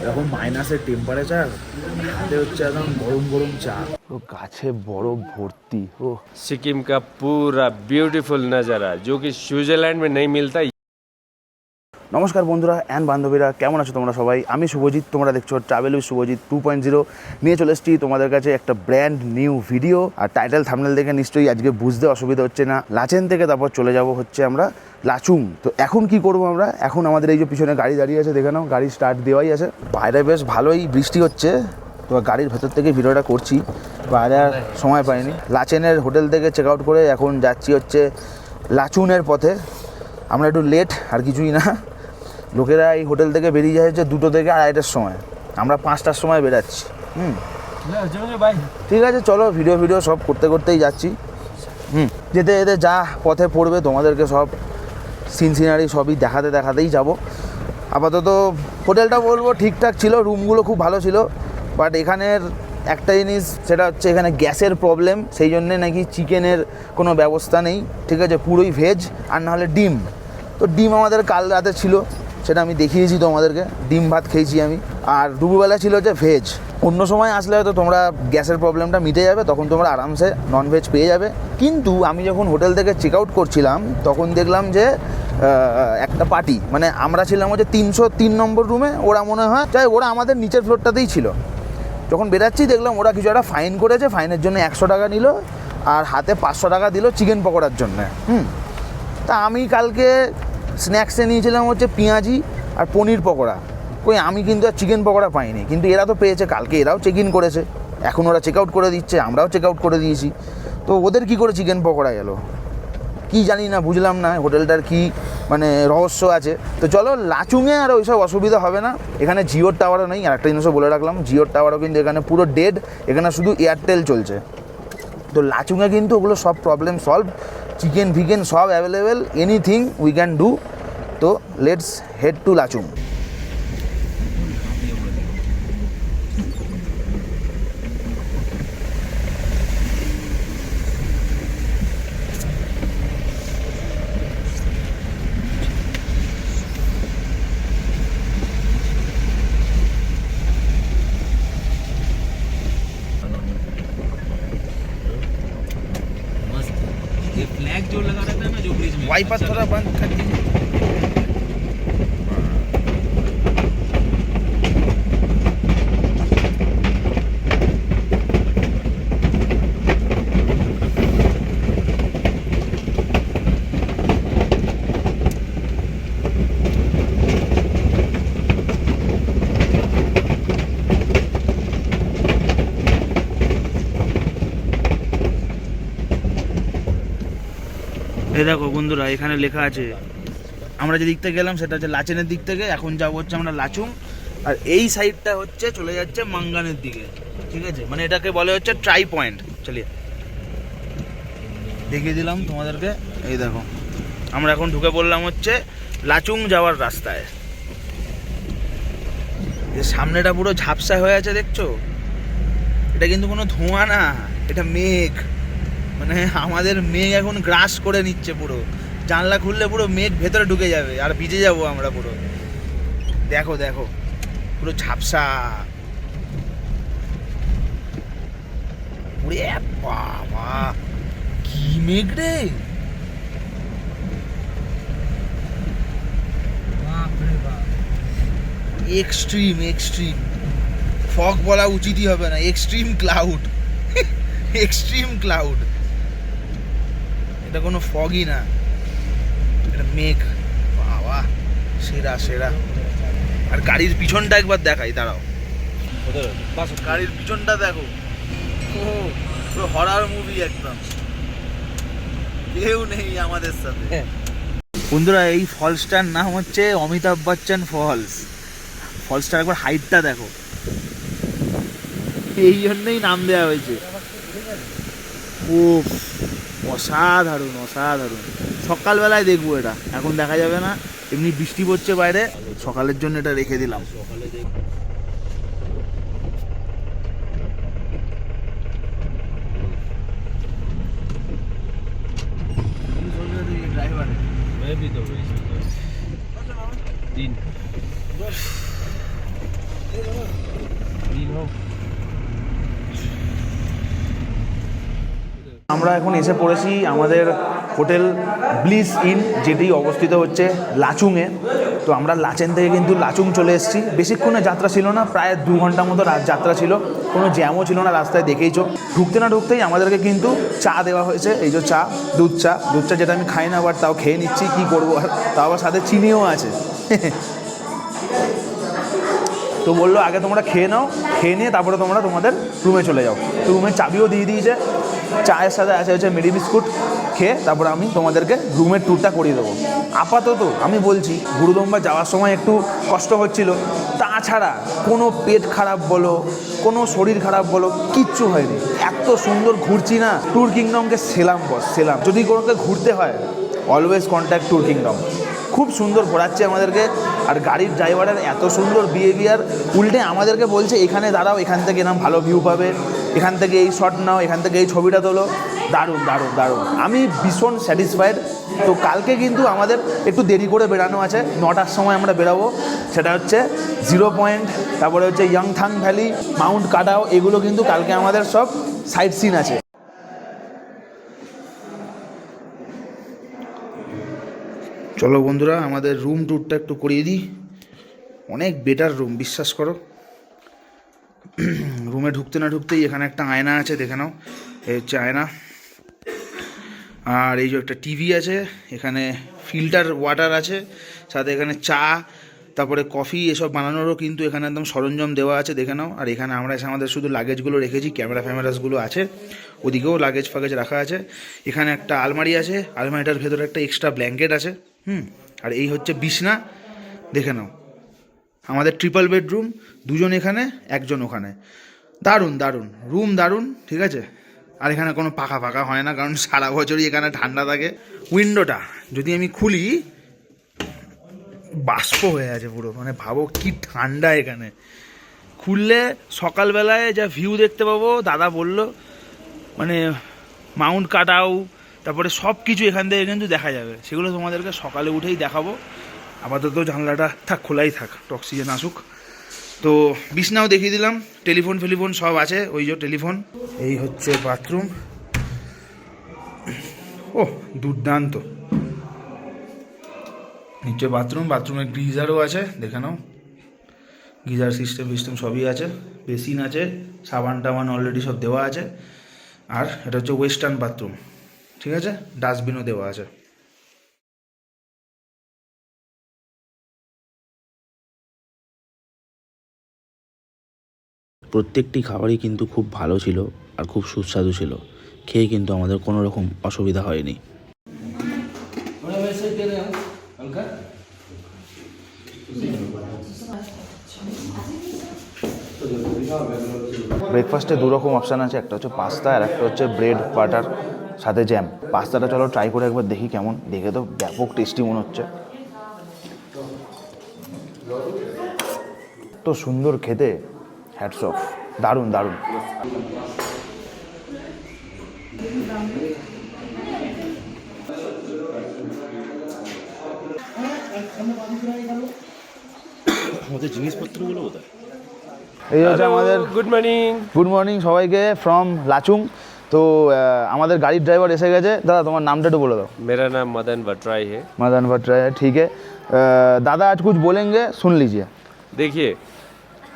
এখন মাইনাসের টেম্পারেচার, হাতে হচ্ছে একদম গরম গরম চা। ও গাছে বরফ ভর্তি। ও सिक्किम का पूरा ब्यूटीफुल नज़ारा जो कि स्विट्जरलैंड में नहीं मिलता। নমস্কার বন্ধুরা অ্যান্ড বান্ধবীরা, কেমন আছো তোমরা সবাই? আমি শুভজিৎ, তোমরা দেখছো ট্রাভেল উইথ শুভজিৎ 2.0 নিয়ে চলে এসেছি তোমাদের কাছে একটা ব্র্যান্ড নিউ ভিডিও। আর টাইটেল থাম্বনেল দেখে নিশ্চয়ই আজকে বুঝতে অসুবিধা হচ্ছে না। লাচেন থেকে তারপর চলে যাব হচ্ছে আমরা লাচুং। তো এখন কি করব আমরা? এখন আমাদের এই যে পিছনে গাড়ি দাঁড়িয়ে আছে, দেখে নাও, গাড়ি স্টার্ট দেওয়াই আছে। বাইরে বেশ ভালোই বৃষ্টি হচ্ছে, তো গাড়ির ভেতর থেকে ভিডিওটা করছি, বাইরে আর সময় পাইনি। লাচেনের হোটেল থেকে চেক আউট করে এখন যাচ্ছি হচ্ছে লাচুনের পথে। আমরা একটু লেট, আর কিছুই না। লোকেরা এই হোটেল থেকে বেরিয়ে যায় হচ্ছে 2টো থেকে 2:30টার সময়, আমরা 5টার সময় বেরাচ্ছি। ঠিক আছে, চলো ভিডিও সব করতে করতেই যাচ্ছি। যেতে যেতে যা পথে পড়বে তোমাদেরকে সব সিনারি সবই দেখাতেই যাব। আপাতত হোটেলটা বলবো ঠিকঠাক ছিল, রুমগুলো খুব ভালো ছিল, বাট এখানের একটা জিনিস, সেটা হচ্ছে এখানে গ্যাসের প্রবলেম, সেই জন্যে নাকি চিকেনের কোনো ব্যবস্থা নেই। ঠিক আছে, পুরোই ভেজ, আর নাহলে ডিম। তো ডিম আমাদের কাল রাতে ছিল, সেটা আমি দেখিয়েছি তোমাদেরকে, ডিম ভাত খেয়েছি আমি। আর দুপুরবেলা ছিল যে ভেজ। অন্য সময় আসলে হয়তো তোমরা গ্যাসের প্রবলেমটা মিটে যাবে, তখন তোমরা আরামসে ননভেজ পেয়ে যাবে। কিন্তু আমি যখন হোটেল থেকে চেক আউট করছিলাম তখন দেখলাম যে একটা পার্টি, মানে আমরা ছিলাম হচ্ছে 303 নম্বর রুমে, ওরা মনে হয় ওরা আমাদের নিচের ফ্লোরটাতেই ছিল। যখন বেরাচ্ছি দেখলাম ওরা কিছু একটা ফাইন করেছে, ফাইনের জন্য 100 টাকা নিল, আর হাতে 500 টাকা দিল চিকেন পকোড়ার জন্যে। তা আমি কালকে স্ন্যাক্সে নিয়েছিলাম হচ্ছে পেঁয়াজি আর পনির পকোড়া। আমি কিন্তু আর চিকেন পকোড়া পাইনি, কিন্তু এরা তো পেয়েছে। কালকে এরাও চেক ইন করেছে, এখন ওরা চেক আউট করে দিচ্ছে, আমরাও চেক আউট করে দিয়েছি। তো ওদের কি করে চিকেন পকোড়া গেল কি জানি না, বুঝলাম না হোটেলটার কি মানে রহস্য আছে। তো চলো লাচুংয়ে আর ওইসব অসুবিধা হবে না। এখানে জিওর টাওয়ারও নেই, আর একটা জিনিসও বলে রাখলাম, জিওর টাওয়ারও কিন্তু এখানে পুরো ডেড, এখানে শুধু এয়ারটেল চলছে। তো লাচুংয়ে কিন্তু ওগুলো সব প্রবলেম সলভ, চিকেন ভিকেন সব available, anything we can do. তো লেটস হেড টু লাচুং। ये फ्लैग जो लगा रहता है ना, जो ब्रिज में वाइपर थोड़ा बंद कर दीजिए। এই দেখো বন্ধুরা, এখানে লেখা আছে, আমরা যে দিক থেকে গেলাম সেটা হচ্ছে লাচেনের দিক থেকে, এখন যাবো হচ্ছে আমরা লাচুং। আর এই সাইডটা হচ্ছে চলে যাচ্ছে মাঙ্গানের দিকে। ঠিক আছে, মানে এটাকে বলে হচ্ছে ট্রাই পয়েন্ট। চলিয়ে দেখিয়ে দিলাম তোমাদেরকে। এই দেখো, আমরা এখন ঢুকে পড়লাম হচ্ছে লাচুং যাওয়ার রাস্তায়। যে সামনেটা পুরো ঝাপসা হয়ে আছে দেখছো, এটা কিন্তু কোনো ধোঁয়া না, এটা মেঘ। মানে আমাদের মেঘ এখন গ্রাস করে নিচ্ছে পুরো, জানলা খুললে পুরো মেঘ ভেতরে ঢুকে যাবে আর ভিজে যাবো আমরা পুরো। দেখো দেখো, পুরো ঝাপসা। ওরে বাবা, কি মেঘ রে! এক্সট্রিম ফগ বলা উচিতই হবে না, এক্সট্রিম ক্লাউড। এক্সট্রিম ক্লাউড, এটা কোনো ফগই না, এটা মেঘ। বাবা, সেরা। আর গাড়ির পিছনটা একবার দেখাই, দাঁড়াও, গাড়ির পিছনটা দেখো। ও পুরো হরর মুভি একদম, কেউ নেই আমাদের সাথে। বন্ধুরা, এই ফলসটার নাম হচ্ছে অমিতাভ বচ্চন ফলস। ফলসটার একবার হাইটটা দেখো, এই জন্যই নাম দেওয়া হয়েছে। ও অসাধারণ। সকালবেলায় দেখবো এটা, এখন দেখা যাবে না, এমনি বৃষ্টি পড়ছে বাইরে, সকালের জন্য এটা রেখে দিলাম। मैं भी तो वही सोच रहा हूं। 3 আমরা এখন এসে পড়েছি আমাদের হোটেল ব্লিস ইন, যেটি অবস্থিত হচ্ছে লাচুংয়ে। তো আমরা লাচেন থেকে কিন্তু লাচুং চলে এসেছি। বেশিক্ষণের যাত্রা ছিল না, প্রায় 2 ঘন্টা মতো যাত্রা ছিল। কোনো জ্যামও ছিল না রাস্তায়, দেখেইছো। ঢুকতে না ঢুকতেই আমাদেরকে কিন্তু চা দেওয়া হয়েছে। এই যে চা, দুধ চা যেটা আমি খাই না, বাট তাও খেয়ে নিচ্ছি, কী করবো আর। তাও আবার সাথে চিনিও আছে। তো বললো আগে তোমরা খেয়ে নাও, খেয়ে নিয়ে তারপরে তোমরা তোমাদের রুমে চলে যাও। তো রুমের চাবিও দিয়ে দিয়েছে। চায়ের সাথে আছে হচ্ছে মেরি বিস্কুট, খেয়ে তারপরে আমি তোমাদেরকে রুমের ট্যুরটা করিয়ে দেবো। আপাতত আমি বলছি গুরুদম্বা যাওয়ার সময় একটু কষ্ট হচ্ছিল, তাছাড়া কোনো পেট খারাপ বলো, কোনো শরীর খারাপ বলো, কিচ্ছু হয়নি। এত সুন্দর ঘুরছি না, ট্যুর কিংডমকে সেলাম বস, সেলাম। যদি কোনোকে ঘুরতে হয় অলওয়েজ কন্ট্যাক্ট ট্যুর কিংডম। খুব সুন্দর ঘোরাচ্ছে আমাদেরকে। আর গাড়ির ড্রাইভারের এত সুন্দর বিহেভিয়ার, উল্টে আমাদেরকে বলছে এখানে দাঁড়াও, এখান থেকে নাম ভালো ভিউ পাবে, এখান থেকে এই শট নাও, এখান থেকে এই ছবিটা তোলো। দারুণ দারুণ দারুণ, আমি ভীষণ স্যাটিসফাইড। তো কালকে কিন্তু আমাদের একটু দেরি করে বেরানো আছে, 9টার সময় আমরা বেরাবো। সেটা হচ্ছে 0 পয়েন্ট, তারপরে হচ্ছে ইয়াংথাং ভ্যালি, মাউন্ট কাটাও, এগুলো কিন্তু কালকে আমাদের সব সাইট সিন আছে। চলো বন্ধুরা, আমাদের রুম ট্যুরটা একটু করিয়ে দিই। অনেক বেটার রুম, বিশ্বাস করো। রুমে ঢুকতে না ঢুকতেই এখানে একটা আয়না আছে, দেখে নাও। এই হচ্ছে আয়না। আর এই যে একটা টিভি আছে, এখানে ফিল্টার ওয়াটার আছে, সাথে এখানে চা, তারপরে কফি, এসব বানানোরও কিন্তু এখানে একদম সরঞ্জাম দেওয়া আছে, দেখে নাও। আর এখানে আমরা এসে আমাদের শুধু লাগেজগুলো রেখেছি, ক্যামেরা ফ্যামেরাসগুলো আছে, ওদিকেও লাগেজ ফাগেজ রাখা আছে। এখানে একটা আলমারি আছে, আলমারিটার ভেতরে একটা এক্সট্রা ব্ল্যাঙ্কেট আছে। আর এই হচ্ছে বিছনা, দেখে নাও। আমাদের ট্রিপল বেডরুম, 2জন এখানে 1জন ওখানে। দারুণ দারুণ রুম, দারুণ, ঠিক আছে। আর এখানে কোনো পাখা ফাঁকা হয় না, কারণ সারা বছরই এখানে ঠান্ডা থাকে। উইন্ডোটা যদি আমি খুলি, বাষ্প হয়ে আছে পুরো, মানে ভাবো কি ঠান্ডা এখানে। খুললে সকালবেলায় যা ভিউ দেখতে পাবো, দাদা বলল, মানে মাউন্ট কাটাও, তারপরে সব কিছু এখান থেকে কিন্তু দেখা যাবে। সেগুলো তোমাদেরকে সকালে উঠেই দেখাবো। আপাতত জানলাটা থাক, খোলাই থাক, অক্সিজেন আসুক। তো বিছনাও দেখিয়ে দিলাম, টেলিফোন ফেলিফোন সব আছে, ওই যে টেলিফোন। এই হচ্ছে বাথরুম। ও দুর্দান্ত, নিচে বাথরুম, বাথরুমে গিজারও আছে, দেখে নাও। গিজার সিস্টেম সবই আছে, বেসিন আছে, সাবান টাবান অলরেডি সব দেওয়া আছে। আর এটা হচ্ছে ওয়েস্টার্ন বাথরুম, ঠিক আছে, ডাস্টবিনও দেওয়া আছে। প্রত্যেকটি খাবারই কিন্তু খুব ভালো ছিল আর খুব সুস্বাদু ছিল। খেয়ে কিন্তু আমাদের কোনো রকম অসুবিধা হয়নি। ব্রেকফাস্টে 2 রকম অপশান আছে, একটা হচ্ছে পাস্তা আর একটা হচ্ছে ব্রেড বাটার সাথে জ্যাম। পাস্তাটা চলো ট্রাই করে একবার দেখি কেমন, দেখে তো ব্যাপক টেস্টি মনে হচ্ছে। তো সুন্দর খেতে, হ্যাটস অফ, দারুণ দারুণ। আমাদের জিনিসপত্রগুলো কোথায়? এই হচ্ছে আমাদের गुड मॉर्निंग। গুড মর্নিং সবাইকে ফ্রম লাচুং। তো আমাদের গাড়ির ড্রাইভার এসে গেছে। দাদা তোমার নামটা একটু বলে দাও। मेरा नाम मदन भट्टराई है। मदन भट्टराई, ठीक है। दादा आज कुछ बोलेंगे, सुन लीजिए। देखिए,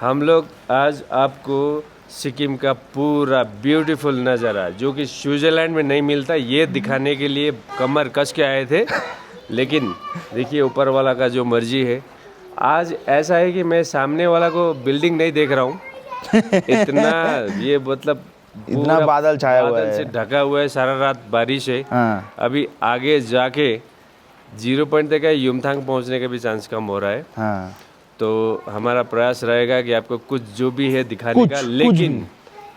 हम लोग आज आपको सिक्किम का पूरा ब्यूटीफुल नज़ारा, जो कि स्विट्ज़रलैंड में नहीं मिलता, ये दिखाने के लिए कमर कस के आए थे। लेकिन देखिए, ऊपर वाला का जो मर्जी है, आज ऐसा है कि मैं सामने वाला को बिल्डिंग नहीं देख रहा हूँ। इतना ये मतलब इतना पूरा बादल छाया हुआ बादल है। से ढका हुआ है, सारा रात बारिश है। हाँ। अभी आगे जाके 0 पॉइंट तक है, युमथांग पहुंचने का भी चांस कम हो रहा है। हाँ, तो हमारा प्रयास रहेगा कि आपको कुछ जो भी है दिखाने कुछ का, कुछ लेकिन भी।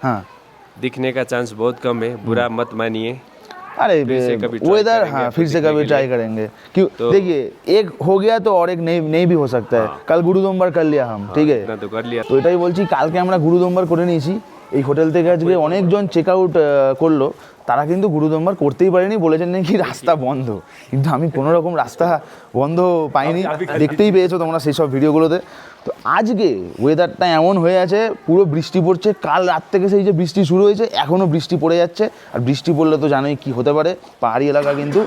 हाँ, दिखने का चांस बहुत कम है, बुरा मत मानिए। अरे फिर से कभी try वेदर, करेंगे हाँ आपको फिर से दिखने कभी के ट्राई लिए। करेंगे। क्यों, तो- देखिए एक हो गया तो और एक नहीं भी हो सकता है। कल गुरुदोम्बर कर लिया हम, ठीक है। इतना तो कर लिया। তো এটাই বলছি, কালকে আমরা গুরুদম্বার করে নিয়েছি। এই হোটেল থেকে আজকে অনেকজন চেক আউট করলো, তারা কিন্তু গুরুদম্বার করতেই পারেনি, বলেছেন নাকি রাস্তা বন্ধ। কিন্তু আমি কোনো রকম রাস্তা বন্ধ পাইনি, দেখতেই পেয়েছো তোমরা সেই সব ভিডিওগুলোতে। তো আজকে ওয়েদারটা এমন হয়ে আছে, পুরো বৃষ্টি পড়ছে। কাল রাত থেকে সেই যে বৃষ্টি শুরু হয়েছে, এখনও বৃষ্টি পড়ে যাচ্ছে। আর বৃষ্টি পড়লে তো জানোই কী হতে পারে, পাহাড়ি এলাকা কিন্তু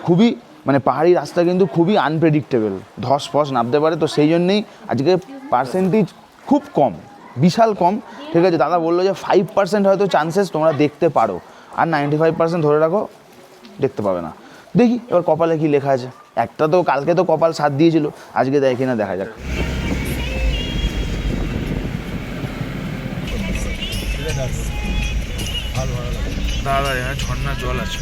খুবই মানে পাহাড়ি রাস্তা কিন্তু খুবই আনপ্রেডিক্টেবল, ধস ফস নামতে পারে। তো সেই জন্যেই আজকে পার্সেন্টেজ খুব কম, বিশাল কম। ঠিক আছে, দাদা বললো যে 5% হয়তো চান্সেস তোমরা দেখতে পারো, আর 95% ধরে রাখো দেখতে পাবে না। দেখি এবার কপালে কি লেখা আছে। একটা তো কালকে তো কপাল সাথ দিয়েছিল, আজকে দেয় কিনা দেখা যাক। দাদা এখানে ঝর্ণার জল আছে।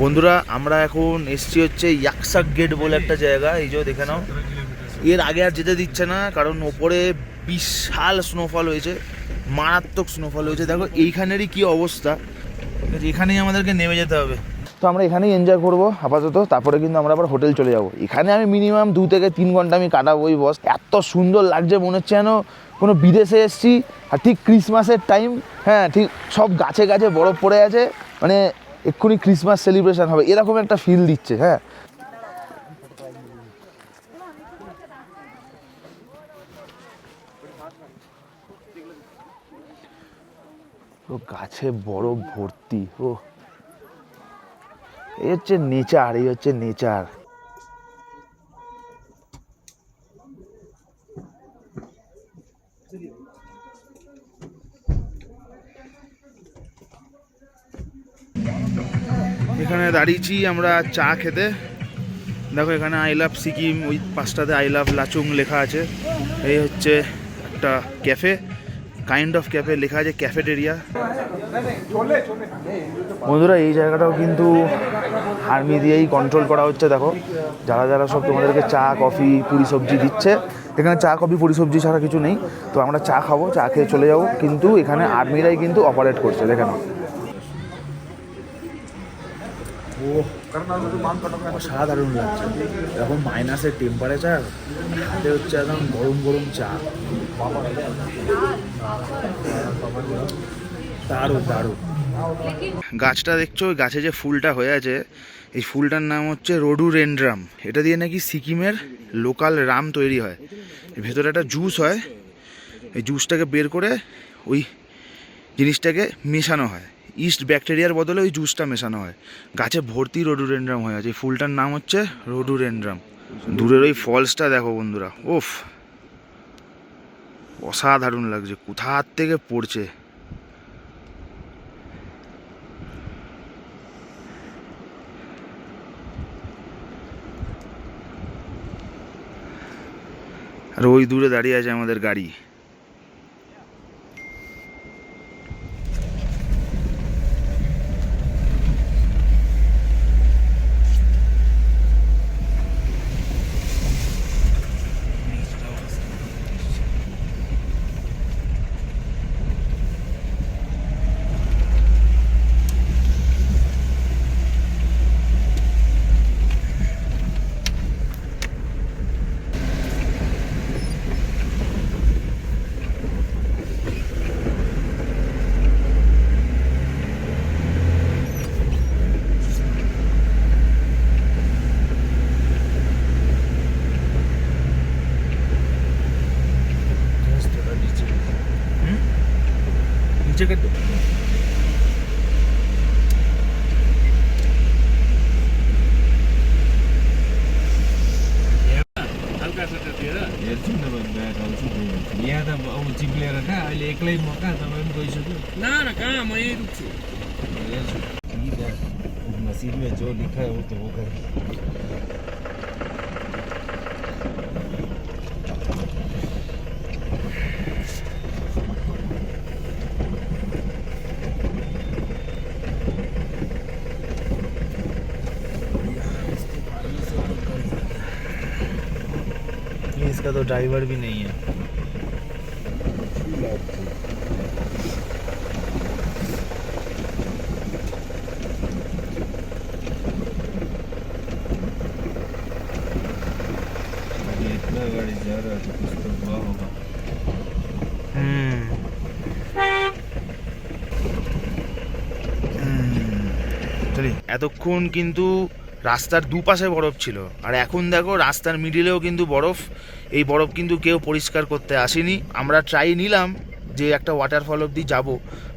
বন্ধুরা আমরা এখন এসছি হচ্ছে ইয়াকসাক গেট বলে একটা জায়গা, এই যে দেখে নাও। এর আগে আর যেতে দিচ্ছে না, কারণ ওপরে বিশাল স্নোফল হয়েছে, মারাত্মক স্নোফল হয়েছে। দেখো এইখানেরই কি অবস্থা, এখানেই আমাদেরকে নেমে যেতে হবে। তো আমরা এখানেই এনজয় করবো আপাতত, তারপরে কিন্তু আমরা আবার হোটেল চলে যাব। এখানে আমি মিনিমাম 2 থেকে 3 ঘন্টা আমি কাটাবোই বস। এত সুন্দর লাগছে, মনে হচ্ছে যেন কোনো বিদেশে এসেছি। আর ঠিক ক্রিসমাসের টাইম, হ্যাঁ ঠিক সব গাছে গাছে বরফ পড়ে আছে, মানে এক্ষুনি ক্রিসমাস সেলিব্রেশন হবে এরকম একটা ফিল দিচ্ছে। হ্যাঁ ও গাছে বরফ ভর্তি। ও এই হচ্ছে নেচার, এই হচ্ছে নেচার। এখানে দাঁড়িয়েছি আমরা চা খেতে। দেখো এখানে আই লাভ সিকিম, ওই পাশটাতে আই লাভ লাচুং লেখা আছে। এই হচ্ছে একটা ক্যাফে, কাইন্ড অফ ক্যাফে লেখা আছে, ক্যাফেটেরিয়া। বন্ধুরা এই জায়গাটাও কিন্তু আর্মি দিয়েই কন্ট্রোল করা হচ্ছে। দেখো যারা যারা সব তোমাদেরকে চা কফি পুরি সবজি দিচ্ছে, এখানে চা কফি পুরি সবজি ছাড়া কিছু নেই। তো আমরা চা খাবো, চা খেয়ে চলে যাবো, কিন্তু এখানে আর্মিরাই কিন্তু অপারেট করছে। দেখে নাও অসাধারণ লাগছে, এরকম মাইনাসের টেম্পারেচার, হাতে হচ্ছে একদম গরম গরম চা, দারুণ দারুণ। গাছটা দেখছো, ওই গাছে যে ফুলটা হয়ে আছে, এই ফুলটার নাম হচ্ছে রোডোডেনড্রাম। এটা দিয়ে নাকি সিকিমের লোকাল রাম তৈরি হয়। এর ভেতরে একটা জুস হয়, এই জুসটাকে বের করে ওই জিনিসটাকে মেশানো হয়, ইস্ট ব্যাকটেরিয়ার বদলে ওই জুসটা মেশানো হয়। গাছে ভর্তি রোডোডেনড্রাম হয়ে আছে, এই ফুলটার নাম হচ্ছে রোডোডেনড্রাম। দূরের ওই ফলসটা দেখো বন্ধুরা, ওফ অসাধারণ লাগছে, কোথার থেকে পড়ছে। আর ওই দূরে দাঁড়িয়ে আছে আমাদের গাড়ি। नीचे कर दो। हल्का सटेर हेर्छु नि त ब्याग आउँछु यहाँ त अब चिप्लेर कहाँ अहिले एक्लै म कहाँ तपाईँ पनि गइसक्यो ना कहाँ म यहीँ रुक्छु हेर्छु ठीक है नसीब में जो लिखा है वो तो होगा। इसका तो ड्राइवर भी नहीं है। गरेर चाहिँ त्यस्तो भयो होगा। এতক্ষণ কিন্তু রাস্তার দুপাশে বরফ ছিল, আর এখন দেখো রাস্তার মিডিলেও কিন্তু বরফ। এই বরফ কিন্তু কেউ পরিষ্কার করতে আসেনি। আমরা ট্রাই নিলাম যে একটা ওয়াটারফল অবধি যাব,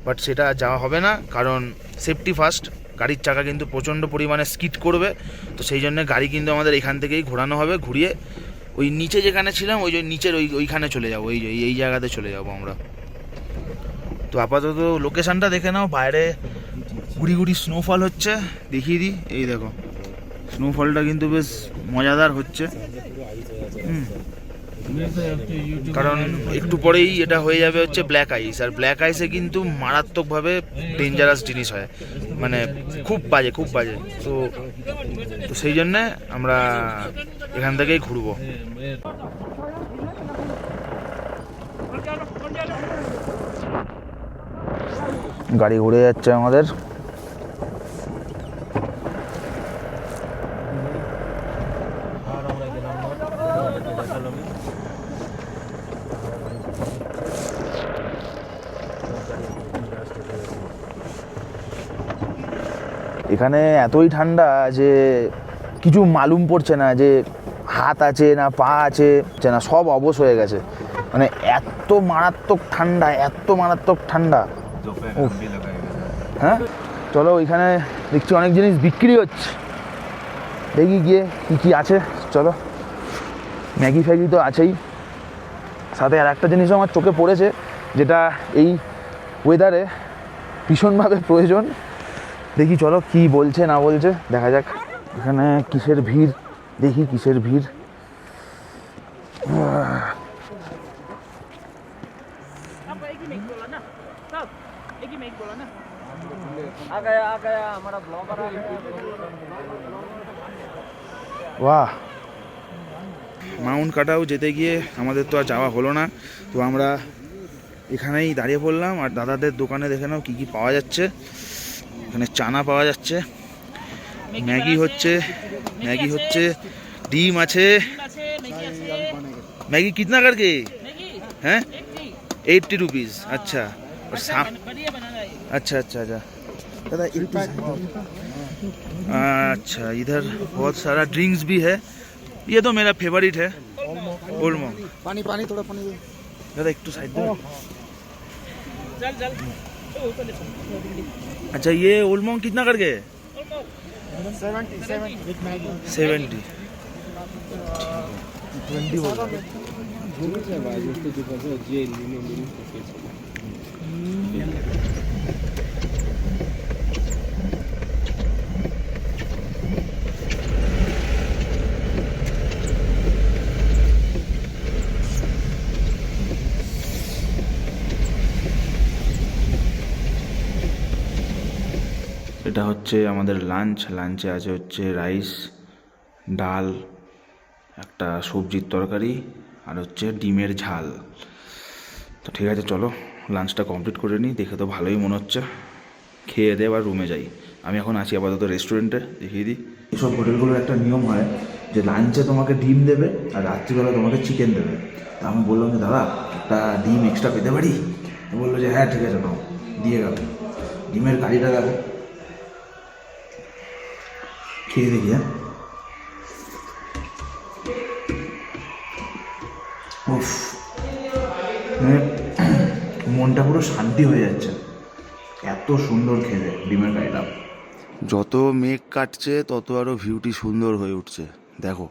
বাট সেটা যাওয়া হবে না, কারণ সেফটি ফার্স্ট। গাড়ির চাকা কিন্তু প্রচণ্ড পরিমাণে স্কিড করবে, তো সেই জন্য গাড়ি কিন্তু আমাদের এখান থেকেই ঘোরানো হবে। ঘুরিয়ে ওই নিচে যেখানে ছিলাম ওই যে নিচের ওইখানে চলে যাবো, এই জায়গাতে চলে যাবো আমরা। তো আপাতত লোকেশানটা দেখে নাও, বাইরে গুড়ি গুড়ি স্নোফল হচ্ছে, দেখিয়ে দিই। এই দেখো স্নোফলটা কিন্তু বেশ মজাদার হচ্ছে। কারণ একটু পরেই এটা হয়ে যাবে হচ্ছে ব্ল্যাক আইস, আর ব্ল্যাক আইসে কিন্তু মারাত্মকভাবে ডেঞ্জারাস জিনিস হয়, মানে খুব বাজে, খুব বাজে। তো সেই জন্যে আমরা এখান থেকেই ঘুরবো। গাড়ি ঘুরে যাচ্ছে আমাদের। এখানে এতই ঠান্ডা যে কিছু মালুম পড়ছে না যে হাত আছে না পা আছে না, সব অবশ হয়ে গেছে। মানে এত মারাত্মক ঠান্ডা, এত মারাত্মক ঠান্ডা। হ্যাঁ চলো, ওইখানে দেখছি অনেক জিনিস বিক্রি হচ্ছে, দেখি গিয়ে কী কী আছে। চলো, ম্যাগি ফ্যাগি তো আছেই, সাথে আর একটা জিনিস আমার চোখে পড়েছে, যেটা এই ওয়েদারে ভীষণভাবে প্রয়োজন। দেখি চলো কি বলছে না বলছে, দেখা যাক। এখানে কিসের ভিড়, দেখি কিসের ভিড়। বাহ, মাউন্ট কাটাও যেতে গিয়ে আমাদের তো আর যাওয়া হলো না, তো আমরা এখানেই দাঁড়িয়ে পড়লাম। আর দাদাদের দোকানে দেখে নাও কী কী পাওয়া যাচ্ছে। এখানে চানা পাওয়া যাচ্ছে, ম্যাগি হচ্ছে, ডিম আছে। ম্যাগি कितना करके? हैं 80 रुपीज़। अच्छा, और अच्छा अच्छा अच्छा दादा, अच्छा इधर बहुत सारा ड्रिंक्स भी है। ये तो मेरा फेवरेट है, ओल्ड मॉन्क। पानी पानी थोड़ा पानी दादा, एक तो साइड दो। अच्छा, ये ओल्ड मॉन्क कितना करके? 70। 20 बोला। এটা হচ্ছে আমাদের লাঞ্চে আছে হচ্ছে রাইস, ডাল, একটা সবজির তরকারি, আর হচ্ছে ডিমের ঝাল। তো ঠিক আছে, চলো লাঞ্চটা কমপ্লিট করে নিই। দেখে তো ভালোই মনে হচ্ছে, খেয়ে দিয়ে আবার রুমে যাই। আমি এখন আছি আপাতত রেস্টুরেন্টে, দেখিয়ে দিই। এসব হোটেলগুলোর একটা নিয়ম হয় যে লাঞ্চে তোমাকে ডিম দেবে আর রাত্রিবেলা তোমাকে চিকেন দেবে। তা আমি বললাম যে দাদা একটা ডিম এক্সট্রা পেতে পারি? তো বললো যে হ্যাঁ ঠিক আছে, নাও, দিয়ে গেল। ডিমের কারিটা দেখো, খেয়ে দেখি। হ্যাঁ, উফ, মানে মনটা পুরো শান্তি হয়ে যাচ্ছে, এত সুন্দর খেতে ডিমের কারিটা। যত মেঘ কাটছে তত আরও ভিউটি সুন্দর হয়ে উঠছে, দেখো।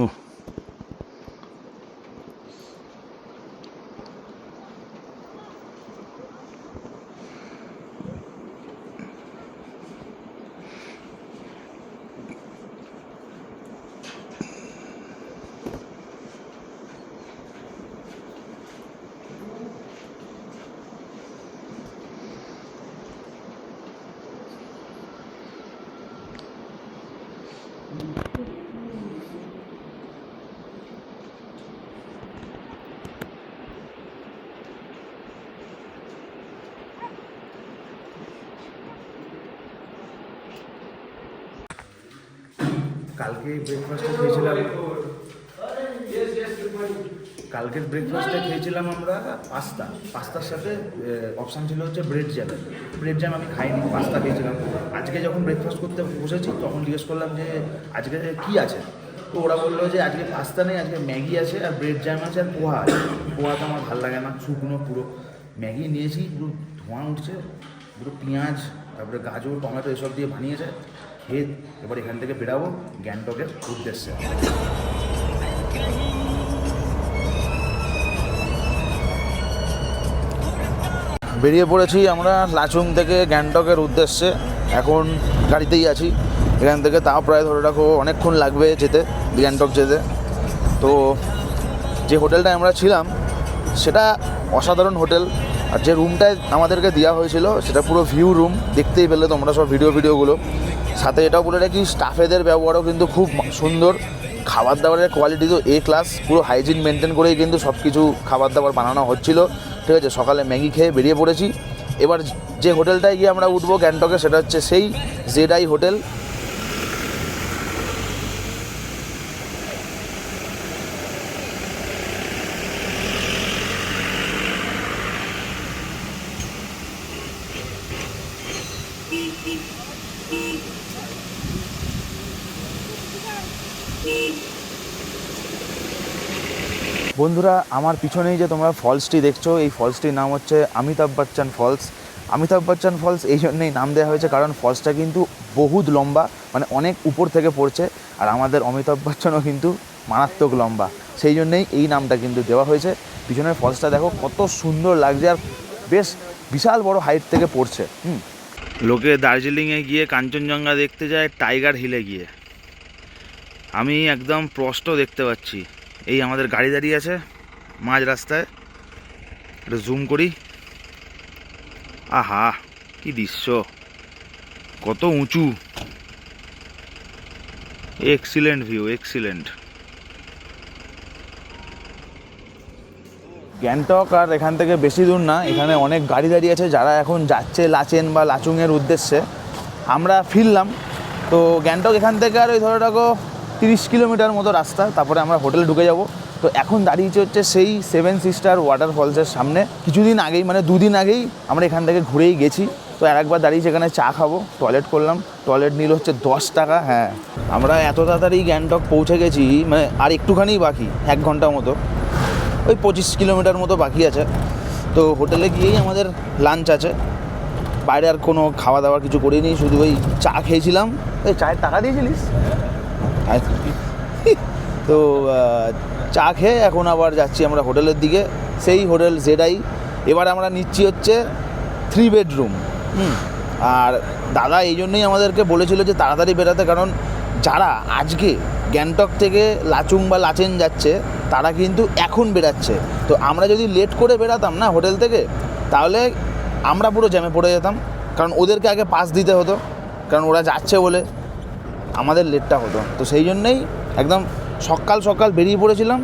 ও কালকে ব্রেকফাস্টে খেয়েছিলাম কালকের ব্রেকফাস্টে খেয়েছিলাম আমরা পাস্তার সাথে অপশান ছিল হচ্ছে ব্রেড জ্যাম আমি খাইনি, পাস্তা খেয়েছিলাম। আজকে যখন ব্রেকফাস্ট করতে বসেছি তখন জিজ্ঞেস করলাম যে আজকে কী আছে, তো ওরা বললো যে আজকে পাস্তা নেই, আজকে ম্যাগি আছে আর ব্রেড জ্যাম আছে আর পোহা আছে। পোহা তো আমার ভালো লাগে না, শুকনো পুরো। ম্যাগি নিয়েছি, পুরো ধোঁয়া উঠছে, পুরো পেঁয়াজ তারপরে গাজর টমেটো এসব দিয়ে বানিয়েছে। খেয়ে এবার এখান থেকে বেরাবো গ্যাংটকের উদ্দেশ্যে। বেরিয়ে পড়েছি আমরা লাচুং থেকে গ্যাংটকের উদ্দেশ্যে। এখন গাড়িতেই আছি এখান থেকে, তাও প্রায় ধরে রাখো অনেকক্ষণ লাগবে যেতে, গ্যাংটক যেতে। তো যে হোটেলটায় আমরা ছিলাম সেটা অসাধারণ হোটেল, আর যে রুমটায় আমাদেরকে দেওয়া হয়েছিল সেটা পুরো ভিউ রুম, দেখতেই পেলে তোমরা সব ভিডিওগুলো। সাথে এটাও বলে রাখি স্টাফেদের ব্যবহারও কিন্তু খুব সুন্দর, খাবার দাবারের কোয়ালিটি তো এ ক্লাস, পুরো হাইজিন মেনটেন করেই কিন্তু সব কিছু খাবার দাবার বানানো হচ্ছিল। ঠিক আছে, সকালে ম্যাগি খেয়ে বেরিয়ে পড়েছি। এবার যে হোটেলটায় গিয়ে আমরা উঠবো গ্যাংটকে সেটা হচ্ছে সেই জেডআই হোটেল। বন্ধুরা, আমার পিছনেই যে তোমরা ফলসটি দেখছো, এই ফলসটির নাম হচ্ছে অমিতাভ বচ্চন ফলস। অমিতাভ বচ্চন ফলস এই জন্যেই নাম দেওয়া হয়েছে কারণ ফলসটা কিন্তু বহুত লম্বা, মানে অনেক উপর থেকে পড়ছে, আর আমাদের অমিতাভ বচ্চনও কিন্তু মারাত্মক লম্বা, সেই জন্যেই এই নামটা কিন্তু দেওয়া হয়েছে। পিছনের ফলসটা দেখো কত সুন্দর লাগছে, আর বেশ বিশাল বড় হাইট থেকে পড়ছে। লোকে দার্জিলিংয়ে গিয়ে কাঞ্চনজঙ্ঘা দেখতে যায় টাইগার হিলে গিয়ে, আমি একদম স্পষ্ট দেখতে পাচ্ছি। এই আমাদের গাড়ি দাঁড়িয়ে আছে মাঝ রাস্তায়, একটু জুম করি, আহা কি দৃশ্য, কত উঁচু, এক্সিলেন্ট ভিউ, এক্সিলেন্ট। গ্যাংটক আর এখান থেকে বেশি দূর না, এখানে অনেক গাড়ি দাঁড়িয়ে আছে যারা এখন যাচ্ছে লাচেন বা লাচুংয়ের উদ্দেশ্যে। আমরা ফিরলাম তো গ্যাংটক এখান থেকে আর ওই ধরে রাখো 30 কিলোমিটার মতো রাস্তা, তারপরে আমরা হোটেলে ঢুকে যাব। তো এখন দাঁড়িয়েছে হচ্ছে সেই 7 সিস্টার ওয়াটারফলসের সামনে। কিছুদিন আগেই, মানে 2 দিন আগেই আমরা এখান থেকে ঘুরেই গেছি। তো একবার দাঁড়িয়েছি এখানে চা খাবো, টয়লেট করলাম, টয়লেট নিল হচ্ছে 10 টাকা। হ্যাঁ, আমরা এত তাড়াতাড়ি গ্যাংটক পৌঁছে গেছি, মানে আর একটুখানি বাকি, 1 ঘন্টা মতো, ওই 25 কিলোমিটার মতো বাকি আছে। তো হোটেলে গিয়েই আমাদের লাঞ্চ আছে, বাইরে আর কোনো খাওয়া দাওয়ার কিছু করিনি, শুধু ওই চা খেয়েছিলাম। এই চায়ের টাকা দিয়েছিলিস? তো চা খেয়ে এখন আবার যাচ্ছি আমরা হোটেলের দিকে, সেই হোটেল জেডআই। এবার আমরা নিচ্ছি হচ্ছে 3 বেডরুম। আর দাদা এই জন্যই আমাদেরকে বলেছিল যে তাড়াতাড়ি বেরাতে, কারণ যারা আজকে গ্যাংটক থেকে লাচুং বা লাচেন যাচ্ছে তারা কিন্তু এখন বেরাচ্ছে। তো আমরা যদি লেট করে বেরাতাম না হোটেল থেকে, তাহলে আমরা পুরো জ্যামে পড়ে যেতাম, কারণ ওদেরকে আগে পাস দিতে হতো, কারণ ওরা যাচ্ছে বলে আমাদের লেটটা হতো। তো সেই জন্যেই একদম সকাল সকাল বেরিয়ে পড়েছিলাম,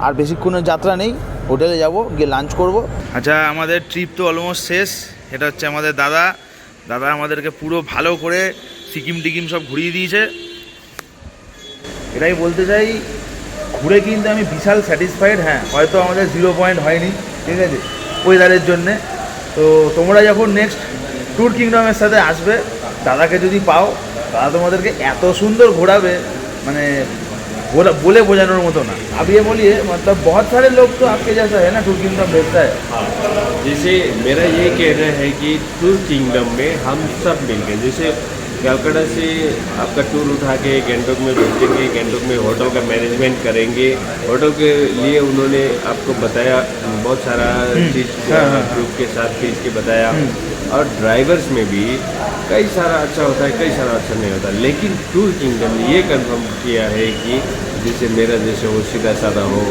আর বেশিক্ষণের যাত্রা নেই, হোটেলে যাব, গিয়ে লাঞ্চ করব। আচ্ছা, আমাদের ট্রিপ তো অলমোস্ট শেষ। এটা হচ্ছে আমাদের দাদা আমাদেরকে পুরো ভালো করে সিকিম টিকিম সব ঘুরিয়ে দিয়েছে। এটাই বলতে চাই, ঘুরে কিন্তু আমি বিশাল স্যাটিসফাইড। হ্যাঁ, হয়তো আমাদের 0 পয়েন্ট হয়নি, ঠিক আছে, ওয়েদারের জন্যে। তো তোমরা যখন নেক্সট ট্যুর কিংডমের সাথে আসবে, দাদাকে যদি পাও, দাদা তোমাদেরকে এত সুন্দর ঘোরাবে, মানে बोले बोझानोर मतो ना। अब ये बोलिए, मतलब बहुत सारे लोग तो आपके जैसा है ना, टूर किंगडम भेजता है। जैसे मेरा ये कहना है कि टूर किंगडम में हम सब मिलके, जैसे कलकत्ता से आपका टूर उठा के गैंगटॉक में भेजेंगे, गैंगटॉक में होटल का मैनेजमेंट करेंगे। होटल के लिए उन्होंने आपको बताया बहुत सारा चीज़, ग्रुप के साथ चीज़ के बताया, और ड्राइवर्स में भी कई सारा अच्छा होता है, कई सारा अच्छा नहीं होता। लेकिन टूर किंगडम ने ये कंफर्म किया है कि जैसे मेरा जैसे हो, सीधा साधा हो।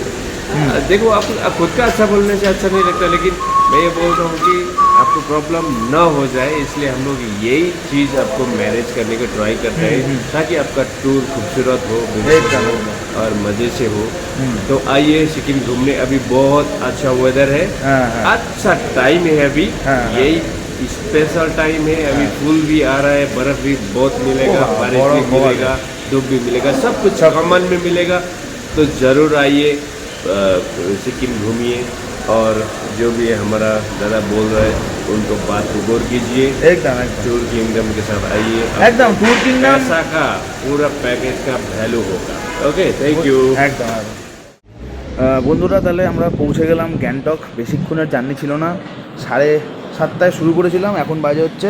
देखो, आप खुद का अच्छा बोलने से अच्छा नहीं लगता, लेकिन मैं ये बोल रहा हूँ कि आपको प्रॉब्लम ना हो जाए, इसलिए हम लोग यही चीज़ आपको मैनेज करने का ट्राई करते हैं, ताकि आपका टूर खूबसूरत हो और मज़े से हो। तो आइए सिक्किम घूमने, अभी बहुत अच्छा वेदर है, अच्छा टाइम है अभी, यही स्पेशल टाइम है। अभी फूल भी आ रहा है, बर्फ़ भी बहुत मिलेगा, बारिश भी मिलेगा, धूप भी मिलेगा, सब कुछ कॉमन में मिलेगा। तो ज़रूर आइए, सिक्किम घूमिए और जो भी हमारा दादा बोल रहे हैं उनको बात को गौर कीजिए। एकदम एकदम टूर किंगडम के साथ आइए, एकदम टूर किंगडम पैसा का पूरा पैकेज का वैल्यू होगा। Okay, thank you. একদম একদম। বন্ধুরা তাহলে আমরা পৌঁছে গেলাম গ্যাংটক। বেশিক্ষণের জার্নি ছিল না, 7:30 শুরু করেছিলাম, এখন বাজে হচ্ছে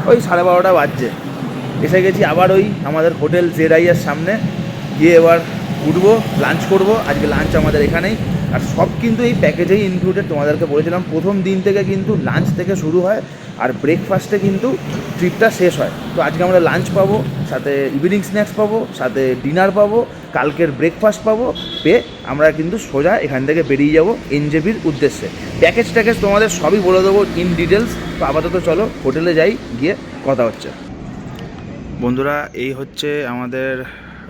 ওই 12:30 বাজছে। এসে গেছি আবার ওই আমাদের হোটেল জেরাইয়ের সামনে, গিয়ে এবার উঠবো, লাঞ্চ করব। আজকে লাঞ্চ আমাদের এখানেই, আর সব কিন্তু এই প্যাকেজেই ইনক্লুডেড। তোমাদেরকে বলেছিলাম প্রথম দিন থেকে কিন্তু লাঞ্চ থেকে শুরু হয়, আর ব্রেকফাস্টে কিন্তু ট্রিপটা শেষ হয়। তো আজকে আমরা লাঞ্চ পাবো, সাথে ইভিনিং স্ন্যাক্স পাবো, সাথে ডিনার পাবো, কালকের ব্রেকফাস্ট পাবো, পেয়ে আমরা কিন্তু সোজা এখান থেকে বেরিয়ে যাবো এনজেপির উদ্দেশ্যে। প্যাকেজ ট্যাকেজ তোমাদের সবই বলে দেবো ইন ডিটেলস। তো আপাতত চলো হোটেলে যাই, গিয়ে কথা হচ্ছে। বন্ধুরা এই হচ্ছে আমাদের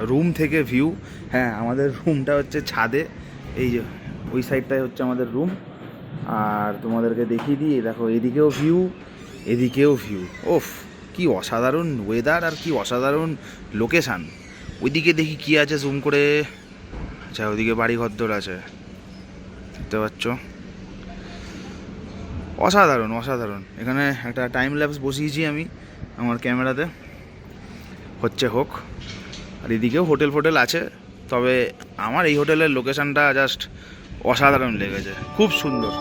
রুম থেকে ভিউ। হ্যাঁ, আমাদের রুমটা হচ্ছে ছাদে, এই যে ওই সাইডটাই হচ্ছে আমাদের রুম। আর তোমাদেরকে দেখিয়ে দিই, দেখো এদিকেও ভিউ, এদিকেও ভিউ। ওফ, কি অসাধারণ ওয়েদার আর কি অসাধারণ লোকেশান। ওইদিকে দেখি কি আছে জুম করে। আচ্ছা, ওইদিকে বাড়ি ঘরদোর আছে, দেখতে পাচ্ছ। অসাধারণ অসাধারণ। এখানে একটা টাইম ল্যাপস বসিয়েছি আমি আমার ক্যামেরাতে, হচ্ছে হোক। আর এদিকেও হোটেল ফোটেল আছে, তবে আমার এই হোটেলের লোকেশানটা জাস্ট অসাধারণ লেগেছে, খুব সুন্দর।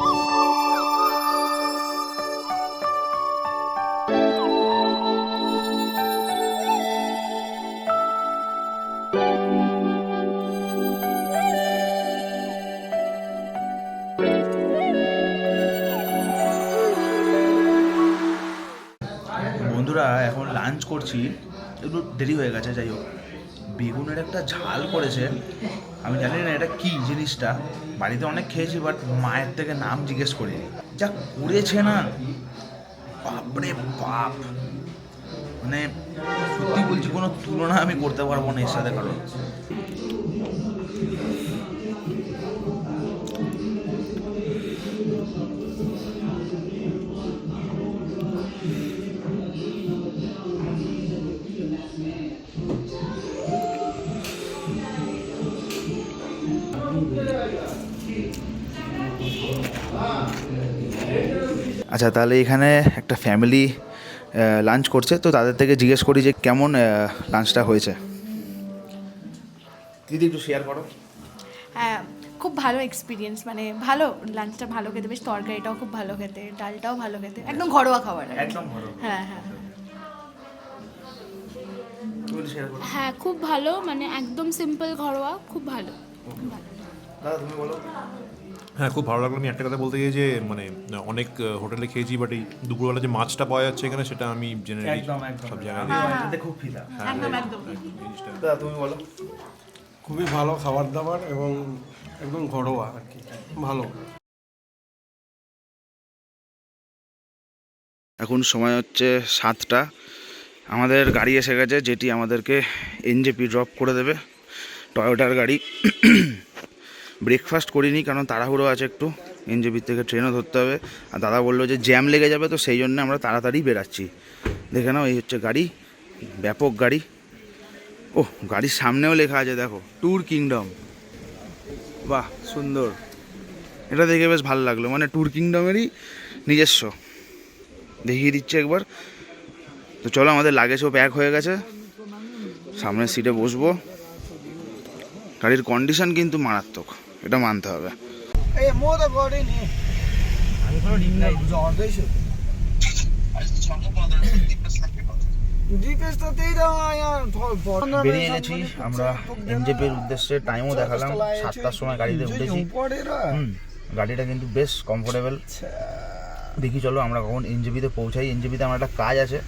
বন্ধুরা এখন লাঞ্চ করছি, একটু দেরি হয়ে গেছে। যাই হোক, বেগুনের একটা ঝাল করেছে, আমি জানি না এটা কি জিনিসটা। বাড়িতে অনেক খেয়েছি, বাট মায়ের থেকে নাম জিজ্ঞেস করিনি। যা করেছে না, বাপরে বাপ, মানে সত্যি বলছি কোনো তুলনা আমি করতে পারবো না এর সাথে। কারণ আচ্ছা, তাহলে এখানে একটা ফ্যামিলি লাঞ্চ করছে, তো তাদের থেকে জিজ্ঞেস করি যে কেমন লাঞ্চটা হয়েছে। দিদি একটু শেয়ার করো। হ্যাঁ, খুব ভালো এক্সপিরিয়েন্স, মানে ভালো, লাঞ্চটা ভালো খেতে, বেশ তরকারিটাও খুব ভালো খেতে, ডালটাও ভালো খেতে, একদম ঘরোয়া খাবার আর কি। একদম ভালো। হ্যাঁ হ্যাঁ হ্যাঁ, খুব ভালো, মানে একদম সিম্পল ঘরোয়া, খুব ভালো। দাদা তুমি বলো। হ্যাঁ, খুব ভালো লাগলো। আমি একটা কথা বলতে গিয়ে যে মানে অনেক হোটেলে খেয়েছি, বাট এই দুপুরবেলা যে মাছটা পাওয়া যাচ্ছে এখানে, সেটা আমি জেনারেলি সব জায়গায় এটাতে খুব ফিদা। একদম একদম। দাদা তুমি বলো। খুবই ভালো খাবার দাবার এবং একদম ঘরোয়া আর কি, ভালো। এখন সময় হচ্ছে 7টা, আমাদের গাড়ি এসে গেছে, যেটি আমাদেরকে এনজেপি ড্রপ করে দেবে, টয়োটার গাড়ি। ব্রেকফাস্ট করিনি কারণ তাড়াহুড়ো আছে একটু, এনজেপির থেকে ট্রেনও ধরতে হবে। আর দাদা বললো যে জ্যাম লেগে যাবে, তো সেই জন্য আমরা তাড়াতাড়ি বেরাচ্ছি। দেখে নাও, এই হচ্ছে গাড়ি, ব্যাপক গাড়ি। ওহ, গাড়ির সামনেও লেখা আছে দেখো, ট্যুর কিংডম। বাহ, সুন্দর, এটা দেখে বেশ ভালো লাগলো, মানে ট্যুর কিংডমেরই নিজস্ব। দেখিয়ে দিচ্ছে একবার। তো চলো, আমাদের লাগেজও প্যাক হয়ে গেছে, সামনের সিটে বসবো। গাড়ির কন্ডিশন কিন্তু মারাত্মক, এটা মানতে হবে। বেরিয়ে গেছি আমরা এনজেপির উদ্দেশ্যে, টাইমও দেখালাম, 7টার সময় গাড়িতে উঠেছি। গাড়িটা কিন্তু বেশ কমফোর্টেবল। দেখি চলো আমরা কখন এনজেপিতে পৌঁছাই। এনজেপিতে আমার একটা কাজ আছে,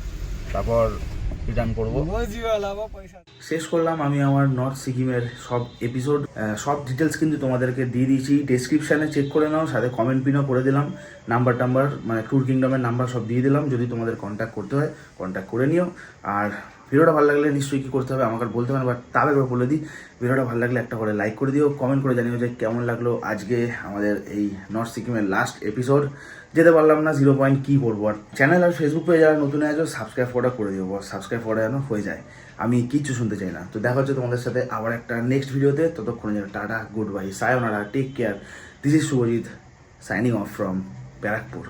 তারপর রিটার্ন করবো। শেষ করলাম আমি আমার নর্থ সিকিমের সব এপিসোড, সব ডিটেলস কিন্তু তোমাদেরকে দিয়ে দিয়েছি। ডেসক্রিপশানে চেক করে নাও, সাথে কমেন্ট পিনও করে দিলাম। নাম্বার মানে ট্যুর কিংডমের নাম্বার সব দিয়ে দিলাম, যদি তোমাদের কন্ট্যাক্ট করতে হয় কন্ট্যাক্ট করে নিও। আর ভিডিওটা ভালো লাগলে নিশ্চয়ই কী করতে হবে আমাকে আর বলতে পারেন, বাট তাও একবার বলে দিই, ভিডিওটা ভালো লাগলে একটা করে লাইক করে দিও, কমেন্ট করে জানিও যে কেমন লাগলো আজকে আমাদের এই নর্থ সিকিমের লাস্ট এপিসোড। যেতে পারলাম না 0 পয়েন্ট কী করবো। আর চ্যানেল আর ফেসবুক পেজে যারা নতুন আছে সাবস্ক্রাইব করে দিও, সাবস্ক্রাইব করা যেন হয়ে যায়, আমি কিচ্ছু শুনতে চাই না। তো দেখা হচ্ছে তোমাদের সাথে আবার একটা নেক্সট ভিডিওতে, ততক্ষণে যেন tata, good bye, sayonara, take care. This is Shubhajit signing off from Barrackpore.